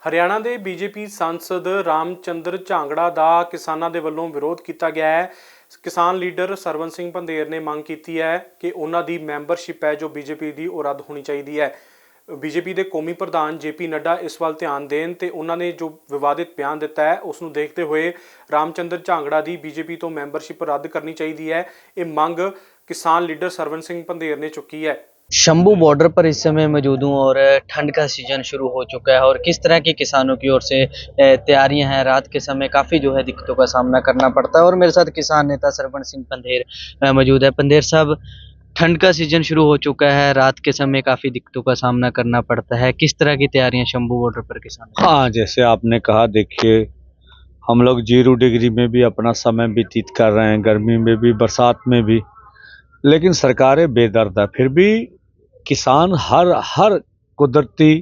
ਹਰਿਆਣਾ ਦੇ ਬੀਜੇਪੀ सांसद ਰਾਮਚੰਦਰ ਝਾਂਗੜਾ ਦਾ ਕਿਸਾਨਾਂ ਦੇ ਵੱਲੋਂ ਵਿਰੋਧ ਕੀਤਾ ਗਿਆ ਹੈ। किसान लीडर सरवन सिंह पंधेर ने मांग की है कि उन्हां दी मैंबरशिप है जो बीजेपी की वो रद्द होनी चाहिए है। बीजेपी के कौमी प्रधान JP नड्डा इस वाल ध्यान देन ते उन्होंने जो विवादित बयान दिता है उसनूं देखते हुए रामचंद्र झांगड़ा की बीजेपी तो मैंबरशिप रद्द करनी चाहिए है। ये मंग किसान लीडर सरवन सिंह पंधेर ने चुकी है। शंभू बॉर्डर पर इस समय मौजूद हूँ और ठंड का सीजन शुरू हो चुका है और किस तरह की किसानों की ओर से तैयारियां हैं। रात के समय काफ़ी जो है दिक्कतों का सामना करना पड़ता है और मेरे साथ किसान नेता सरवन सिंह पंधेर मौजूद है। पंधेर साहब, ठंड का सीजन शुरू हो चुका है, रात के समय काफ़ी दिक्कतों का सामना करना पड़ता है, किस तरह की तैयारियां शंभू बॉर्डर पर किसान? हाँ, जैसे आपने कहा, देखिए हम लोग 0 डिग्री में भी अपना समय व्यतीत कर रहे हैं, गर्मी में भी, बरसात में भी, लेकिन सरकारें बेदर्द है। फिर भी किसान हर कुदरती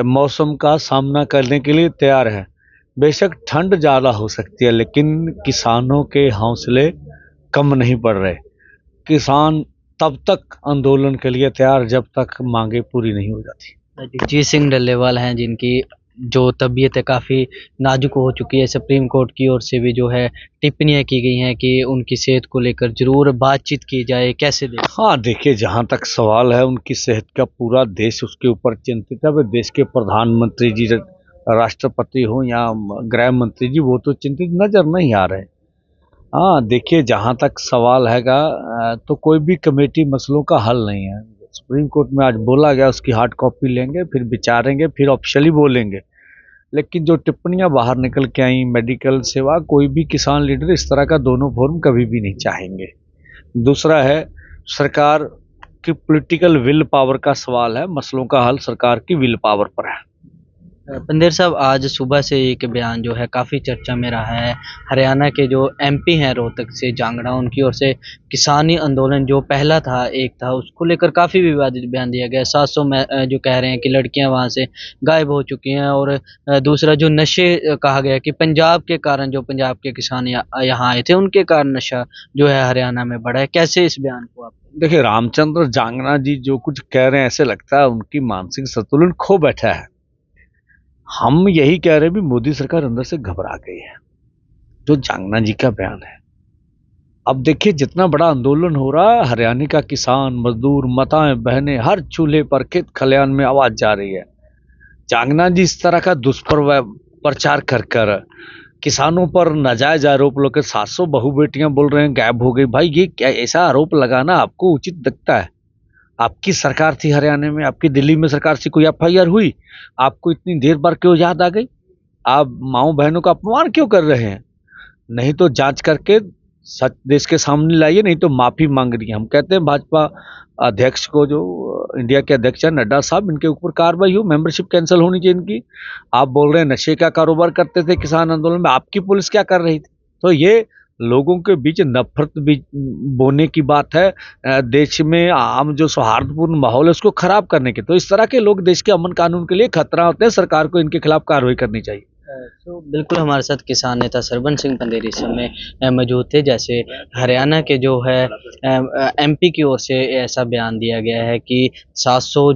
मौसम का सामना करने के लिए तैयार है। बेशक ठंड ज़्यादा हो सकती है लेकिन किसानों के हौसले कम नहीं पड़ रहे। किसान तब तक आंदोलन के लिए तैयार जब तक मांगे पूरी नहीं हो जाती। जगजीत सिंह डल्लेवाल हैं जिनकी जो तबीयत है काफ़ी नाजुक हो चुकी है, सुप्रीम कोर्ट की ओर से भी जो है टिप्पणियां की गई हैं कि उनकी सेहत को लेकर जरूर बातचीत की जाए, कैसे देखें? हाँ, देखिए, जहाँ तक सवाल है उनकी सेहत का, पूरा देश उसके ऊपर चिंतित है। वे देश के प्रधानमंत्री जी, राष्ट्रपति हो या गृह मंत्री जी, वो तो चिंतित नजर नहीं आ रहे। हाँ, देखिए, जहाँ तक सवाल हैगा तो कोई भी कमेटी मसलों का हल नहीं है। सुप्रीम कोर्ट में आज बोला गया, उसकी हार्ड कॉपी लेंगे, फिर विचारेंगे, फिर ऑफिशियली बोलेंगे। लेकिन जो टिप्पणियां बाहर निकल के आई मेडिकल सेवा, कोई भी किसान लीडर इस तरह का दोनों फोरम कभी भी नहीं चाहेंगे। दूसरा है, सरकार की पॉलिटिकल विल पावर का सवाल है। मसलों का हल सरकार की विल पावर पर है। पंधेर साहब, आज सुबह से एक बयान जो है काफ़ी चर्चा में रहा है। हरियाणा के जो MP हैं रोहतक से झांगड़ा, उनकी ओर से किसानी आंदोलन जो पहला था, एक था, उसको लेकर काफ़ी विवादित बयान दिया गया। 700 में जो कह रहे हैं कि लड़कियां वहां से गायब हो चुकी हैं और दूसरा जो नशे कहा गया कि पंजाब के कारण जो पंजाब के किसान यहाँ आए थे उनके कारण नशा जो है हरियाणा में बढ़ा है। कैसे इस बयान को आप? देखिए, रामचंद्र झांगड़ा जी जो कुछ कह रहे हैं, ऐसे लगता है उनकी मानसिक संतुलन खो बैठा है। हम यही कह रहे हैं भी मोदी सरकार अंदर से घबरा गई है। जो झांगड़ा जी का बयान है, अब देखिए जितना बड़ा आंदोलन हो रहा है, हरियाणा का किसान, मजदूर, माताएं, बहनें, हर चूल्हे पर, खेत खलियान में आवाज जा रही है। झांगड़ा जी इस तरह का दुष्प्रचार कर कर किसानों पर नाजायज आरोप लेकर 700 बहु बेटियां बोल रहे हैं गायब हो गई। भाई, ये क्या ऐसा आरोप लगाना आपको उचित लगता है? आपकी सरकार थी हरियाणा में, आपकी दिल्ली में सरकार से कोई FIR हुई? आपको इतनी देर बार क्यों याद आ गई? आप माओ बहनों का अपमान क्यों कर रहे हैं? नहीं तो जांच करके सच देश के सामने लाइए, नहीं तो माफी मांग रही है। हम कहते हैं भाजपा अध्यक्ष को, जो इंडिया के अध्यक्ष है नड्डा साहब, इनके ऊपर कार्रवाई हो, मेंबरशिप कैंसिल होनी चाहिए इनकी। आप बोल रहे हैं नशे का कारोबार करते थे किसान आंदोलन में, आपकी पुलिस क्या कर रही थी? तो ये लोगों के बीच नफरत भी बोने की बात है। देश में आम जो सौहार्दपूर्ण माहौल है उसको खराब करने के। तो इस तरह के लोग देश के अमन कानून के लिए खतरा होते हैं। सरकार को इनके खिलाफ कार्रवाई करनी चाहिए। तो बिल्कुल हमारे साथ किसान नेता सरवन सिंह पंधेर इस समय मौजूद थे। जैसे हरियाणा के जो है MP की ओर से ऐसा बयान दिया गया है कि 700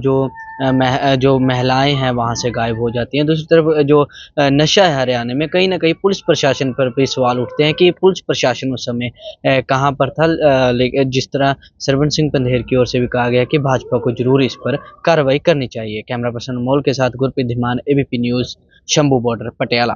जो महिलाएं हैं वहां से गायब हो जाती हैं। दूसरी तरफ जो नशा है हरियाणा में, कहीं ना कहीं पुलिस प्रशासन पर भी सवाल उठते हैं कि पुलिस प्रशासन उस समय कहाँ पर था। जिस तरह सरवन सिंह पंधेर की ओर से भी कहा गया कि भाजपा को जरूर इस पर कार्रवाई करनी चाहिए। कैमरा पर्सन मोल के साथ Gurpreet Dhiman, ABP news, Shambhu border, Patiala.